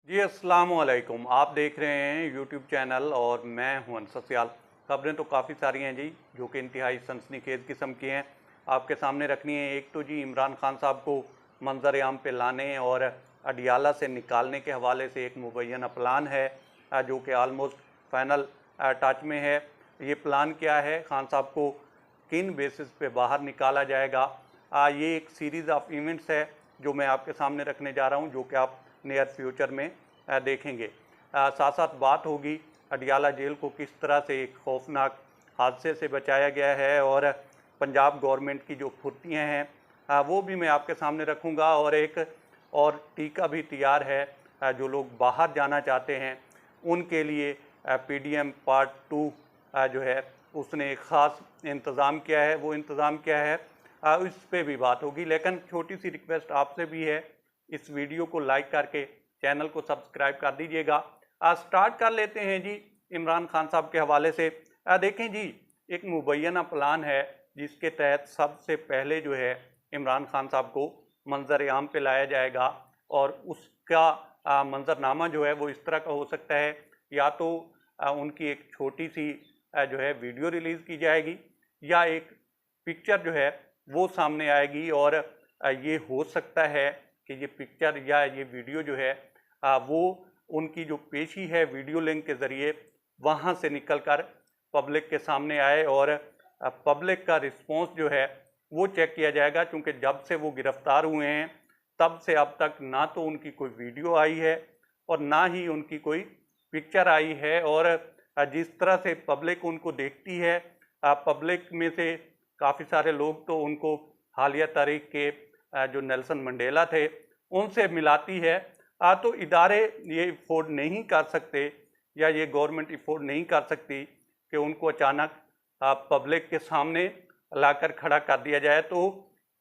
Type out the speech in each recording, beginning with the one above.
जी अस्सलाम वालेकुम। आप देख रहे हैं यूट्यूब चैनल और मैं हूं अंसर सियाल। खबरें तो काफ़ी सारी हैं जी, जो कि इंतहाई सनसनीखेज किस्म की हैं। आपके सामने रखनी है। एक तो जी इमरान खान साहब को मंजर आम पे लाने और अडियाला से निकालने के हवाले से एक मुबैना प्लान है, जो कि आलमोस्ट फाइनल टच में है। ये प्लान क्या है, खान साहब को किन बेसिस पे बाहर निकाला जाएगा, ये एक सीरीज़ ऑफ इवेंट्स है जो मैं आपके सामने रखने जा रहा हूँ, जो कि आप नियर फ्यूचर में देखेंगे। साथ साथ बात होगी अडियाला जेल को किस तरह से एक खौफनाक हादसे से बचाया गया है, और पंजाब गवर्नमेंट की जो फुर्तियाँ हैं वो भी मैं आपके सामने रखूँगा। और एक और टीका भी तैयार है, जो लोग बाहर जाना चाहते हैं उनके लिए पीडीएम पार्ट 2 जो है उसने एक ख़ास इंतज़ाम किया है। वो इंतज़ाम क्या है, इस पे भी बात होगी। लेकिन छोटी सी रिक्वेस्ट आपसे भी है, इस वीडियो को लाइक करके चैनल को सब्सक्राइब कर दीजिएगा। स्टार्ट कर लेते हैं जी इमरान खान साहब के हवाले से। देखें जी, एक मुबैना प्लान है जिसके तहत सबसे पहले जो है इमरान खान साहब को मंजर आम पे लाया जाएगा, और उसका मंजरनामा जो है वो इस तरह का हो सकता है, या तो उनकी एक छोटी सी जो है वीडियो रिलीज़ की जाएगी, या एक पिक्चर जो है वो सामने आएगी। और ये हो सकता है कि ये पिक्चर या ये वीडियो जो है वो उनकी जो पेशी है वीडियो लिंक के ज़रिए वहाँ से निकलकर पब्लिक के सामने आए, और पब्लिक का रिस्पांस जो है वो चेक किया जाएगा। क्योंकि जब से वो गिरफ़्तार हुए हैं तब से अब तक ना तो उनकी कोई वीडियो आई है और ना ही उनकी कोई पिक्चर आई है। और जिस तरह से पब्लिक उनको देखती है, पब्लिक में से काफ़ी सारे लोग तो उनको हालिया तारीख के जो नेल्सन मंडेला थे उनसे मिलाती है। तो इदारे ये अफोर्ड नहीं कर सकते, या ये गवर्नमेंट अफोर्ड नहीं कर सकती कि उनको अचानक पब्लिक के सामने लाकर खड़ा कर दिया जाए। तो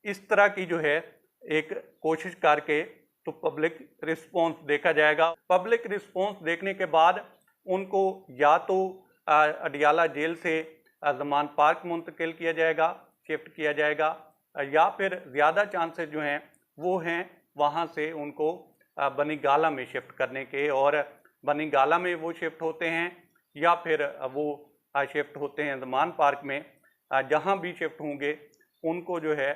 इस तरह की जो है एक कोशिश करके तो पब्लिक रिस्पांस देखा जाएगा। पब्लिक रिस्पांस देखने के बाद उनको या तो अडियाला जेल से ज़मान पार्क मुंतकिल किया जाएगा, शिफ्ट किया जाएगा, या फिर ज़्यादा चांसेस जो हैं वो हैं वहाँ से उनको बनी गाला में शिफ्ट करने के। और बनी गाला में वो शिफ्ट होते हैं या फिर वो शिफ्ट होते हैं ज़मान पार्क में। जहाँ भी शिफ्ट होंगे उनको जो है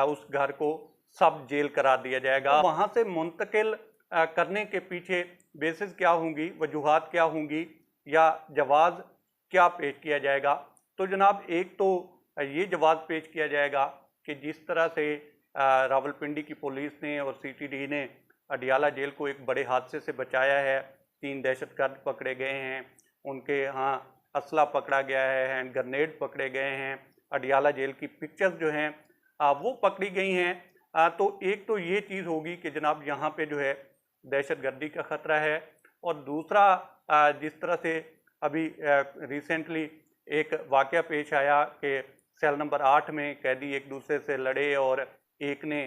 उस घर को सब जेल करार दिया जाएगा। वहाँ से मुंतकिल करने के पीछे बेसिस क्या होंगी, वजूहात क्या होंगी, या जवाज़ क्या पेश किया जाएगा। तो जनाब, एक तो ये जवाज़ पेश किया जाएगा कि जिस तरह से रावलपिंडी की पुलिस ने और सीटीडी ने अडियाला जेल को एक बड़े हादसे से बचाया है, 3 दहशतगर्द पकड़े गए हैं, उनके यहाँ असला पकड़ा गया है, हैंड ग्रेनेड पकड़े गए हैं, अडियाला जेल की पिक्चर्स जो हैं वो पकड़ी गई हैं। तो एक तो ये चीज़ होगी कि जनाब यहाँ पे जो है दहशतगर्दी का ख़तरा है। और दूसरा, जिस तरह से अभी रिसेंटली एक वाक़या पेश आया कि सेल नंबर 8 में कैदी एक दूसरे से लड़े और एक ने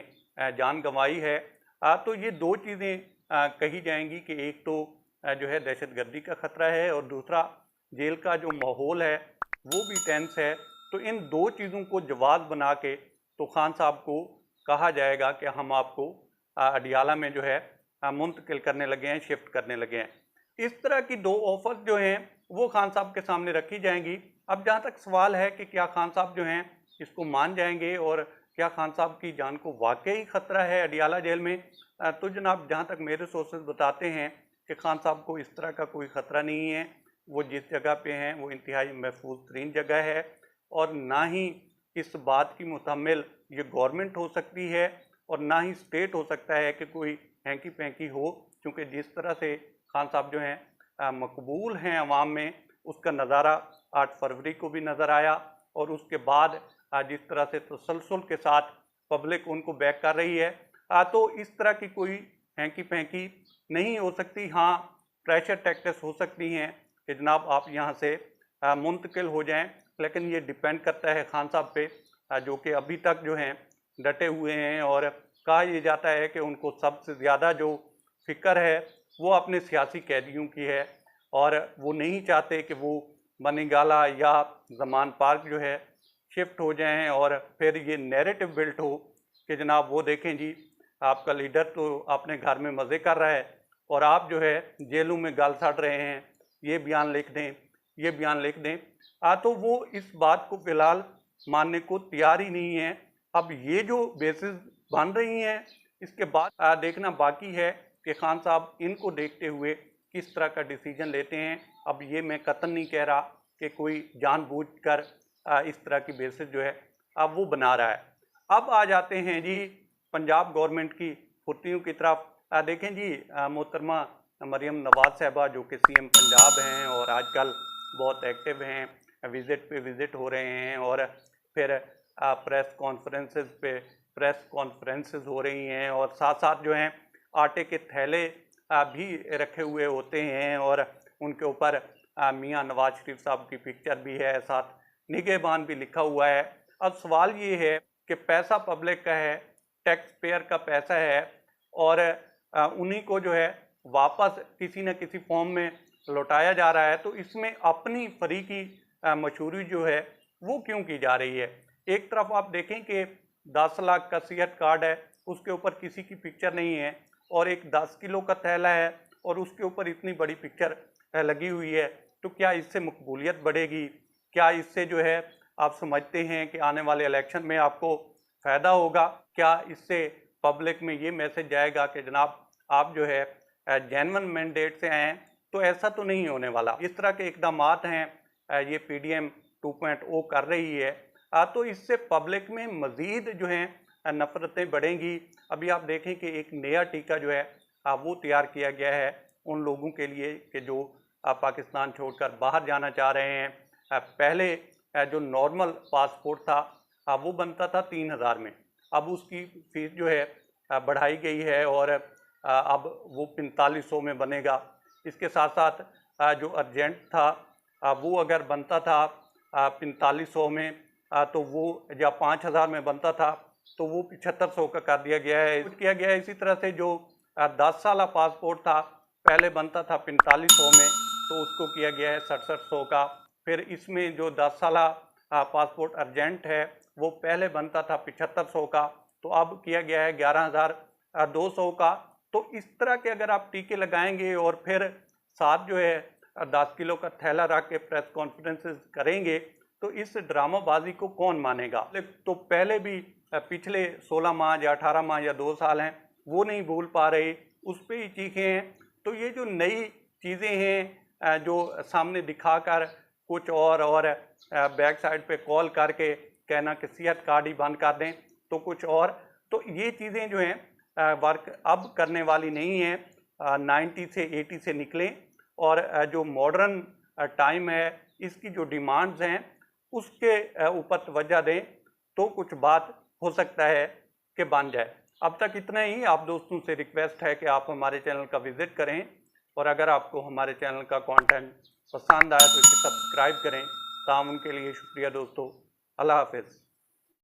जान गंवाई है। तो ये दो चीज़ें कही जाएंगी कि एक तो जो है दहशतगर्दी का ख़तरा है, और दूसरा जेल का जो माहौल है वो भी टेंस है। तो इन दो चीज़ों को जवाब बना के तो खान साहब को कहा जाएगा कि हम आपको अडियाला में जो है मुंतकिल करने लगे हैं, शिफ्ट करने लगे हैं। इस तरह की दो ऑफर्स जो हैं वो खान साहब के सामने रखी जाएंगी। अब जहाँ तक सवाल है कि क्या खान साहब जो हैं इसको मान जाएंगे, और क्या खान साहब की जान को वाकई ख़तरा है अडियाला जेल में, तो जनाब जहाँ तक मेरे सोर्सेज बताते हैं कि खान साहब को इस तरह का कोई ख़तरा नहीं है। वो जिस जगह पे हैं वो इंतहाई महफूज तरीन जगह है, और ना ही इस बात की मुतहम्मिल ये गवर्नमेंट हो सकती है और ना ही स्टेट हो सकता है कि कोई हैंकी पैंकी हो। क्योंकि जिस तरह से खान साहब जो हैं मकबूल हैं अवाम में, उसका नज़ारा 8 फरवरी को भी नज़र आया, और उसके बाद जिस तरह से तसलसल के साथ पब्लिक उनको बैक कर रही है। तो इस तरह की कोई हैंकी पैंकी नहीं हो सकती। हाँ, प्रेशर टैक्टिक्स हो सकती हैं कि जनाब आप यहाँ से मुंतकिल हो जाएं, लेकिन ये डिपेंड करता है खान साहब पे, जो कि अभी तक जो हैं डटे हुए हैं। और कहा यह जाता है कि उनको सबसे ज़्यादा जो फ़िक्र है वो अपने सियासी कैदियों की है, और वो नहीं चाहते कि वो बनी गाला या ज़मान पार्क जो है शिफ्ट हो जाएं, और फिर ये नैरेटिव बिल्ट हो कि जनाब वो देखें जी, आपका लीडर तो अपने घर में मज़े कर रहा है और आप जो है जेलों में गाल साट रहे हैं, ये बयान लिख दें, ये बयान लिख दें। तो वो इस बात को फिलहाल मानने को तैयार ही नहीं है। अब ये जो बेसिस बन रही हैं, इसके बाद देखना बाकी है कि खान साहब इनको देखते हुए किस तरह का डिसीजन लेते हैं। अब ये मैं कतई नहीं कह रहा कि कोई जानबूझकर इस तरह की बेसिस जो है अब वो बना रहा है। अब आ जाते हैं जी पंजाब गवर्नमेंट की फुर्तियों की तरफ। देखें जी, मोहतरमा मरियम नवाज साहबा जो कि सीएम पंजाब हैं और आजकल बहुत एक्टिव हैं, विज़िट पे विज़िट हो रहे हैं और फिर प्रेस कॉन्फ्रेंसेस हो रही हैं और साथ साथ जो हैं आटे के थैले भी रखे हुए होते हैं और उनके ऊपर मियां नवाज शरीफ साहब की पिक्चर भी है, साथ निगहबान भी लिखा हुआ है। अब सवाल ये है कि पैसा पब्लिक का है, टैक्स पेयर का पैसा है और उन्हीं को जो है वापस किसी न किसी फॉर्म में लौटाया जा रहा है, तो इसमें अपनी फरीकी मशहूरी जो है वो क्यों की जा रही है। एक तरफ आप देखें कि 10 लाख का सेहत कार्ड है, उसके ऊपर किसी की पिक्चर नहीं है और एक 10 किलो का थैला है और उसके ऊपर इतनी बड़ी पिक्चर लगी हुई है, तो क्या इससे मकबूलियत बढ़ेगी? क्या इससे जो है आप समझते हैं कि आने वाले इलेक्शन में आपको फ़ायदा होगा? क्या इससे पब्लिक में ये मैसेज जाएगा कि जनाब आप जो है जेन्युइन मैंडेट से आए हैं? तो ऐसा तो नहीं होने वाला। इस तरह के इक़दामात हैं ये पीडीएम 2.0 कर रही है, तो इससे पब्लिक में मज़ीद जो हैं नफ़रतें बढ़ेंगी। अभी आप देखें कि एक नया टीका जो है वो तैयार किया गया है उन लोगों के लिए कि जो पाकिस्तान छोड़कर बाहर जाना चाह रहे हैं। पहले जो नॉर्मल पासपोर्ट था वो बनता था 3000 में, अब उसकी फ़ीस जो है बढ़ाई गई है और अब वो 4500 में बनेगा। इसके साथ साथ जो अर्जेंट था वो अगर बनता था 4500 में तो वो या 5000 में बनता था तो वो 7500 का कर दिया गया है। कुछ किया गया है इसी तरह से जो 10 साल पासपोर्ट था पहले बनता था 4500 में तो उसको किया गया है 6700 का। फिर इसमें जो 10 साल पासपोर्ट अर्जेंट है वो पहले बनता था 7500 का, तो अब किया गया है 11200 का। तो इस तरह के अगर आप टीके लगाएंगे और फिर साथ जो है 10 किलो का थैला रख के प्रेस कॉन्फ्रेंसेस करेंगे तो इस ड्रामाबाजी को कौन मानेगा। तो पहले भी पिछले 16 माह या 18 माह या 2 साल हैं वो नहीं भूल पा रहे, उस पर ही चीखे हैं। तो ये जो नई चीज़ें हैं जो सामने दिखाकर कुछ और बैक साइड पे कॉल करके कहना कि सेहत कार्ड ही बंद कर दें तो कुछ और, तो ये चीज़ें जो हैं वर्क अब करने वाली नहीं हैं। 90 से 80 से निकलें और जो मॉडर्न टाइम है इसकी जो डिमांड्स हैं उसके ऊपर तवज्जो दें तो कुछ बात हो सकता है कि बन जाए। अब तक इतना ही। आप दोस्तों से रिक्वेस्ट है कि आप हमारे चैनल का विज़िट करें और अगर आपको हमारे चैनल का कंटेंट पसंद आया तो इसे सब्सक्राइब करें। तामुन के लिए शुक्रिया दोस्तों। अल्लाह हाफ़िज़।